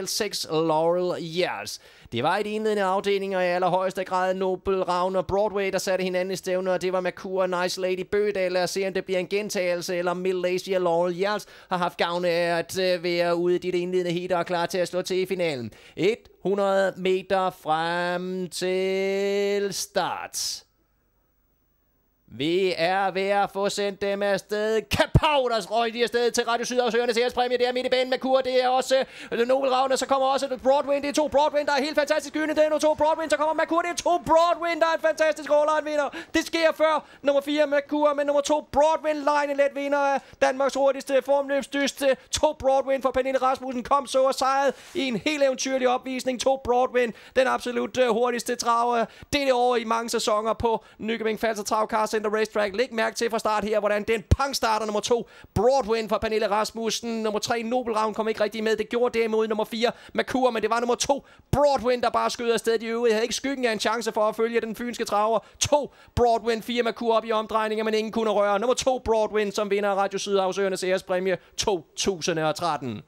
6 Laurel Years. Det var i de indledende afdelinger i allerhøjeste grad Nobel Ravn og Broadway, der satte hinanden i stævne, og det var Mercur og Nice Lady Bøgedal. Lad os se, om det bliver en gentagelse, eller Middle Asia Laurel Years har haft gavn af at være ude i de indledende heat og er klar til at slå til i finalen. 100 meter frem til start. Vi er ved at få sendt dem afsted. Kapow, røg de afsted til Radio Sydhavsøernes ærespræmie. Det er midt i banen med Kur. Det er også Nobel Ravn, og så kommer også Broadwind. Det er 2 Broadwind, der er helt fantastisk gyldne. Det er 2 Broadwind, så kommer Mercur. Det er 2 Broadwind, der er en fantastisk all vinder. Det sker før nummer 4 Mercur, men nummer 2 Broadwind Line let vinder af Danmarks hurtigste formløbsdyste. 2 Broadwind for Pernille Rasmussen kom så og sejrede i en helt eventyrlig opvisning. 2 Broadwind, den absolut hurtigste traver dette år i mange sæsoner på Nykøbing Falster Travcar Center Racetrack. Læg mærke til fra start her, hvordan den pangstarter. Nummer 2 Broadwind for Pernille Rasmussen. Nummer 3 Nobel Ravn kom ikke rigtig med. Det gjorde derimod nummer 4 Mercur, men det var nummer 2 Broadwind, der bare skød afsted. De øvrige havde ikke skyggen af en chance for at følge den fynske traver. 2 Broadwind, 4 Mercur op i omdrejninger, men ingen kunne røre. Nummer 2 Broadwind, som vinder Radio Sydhavsøernes ærespræmie 2013.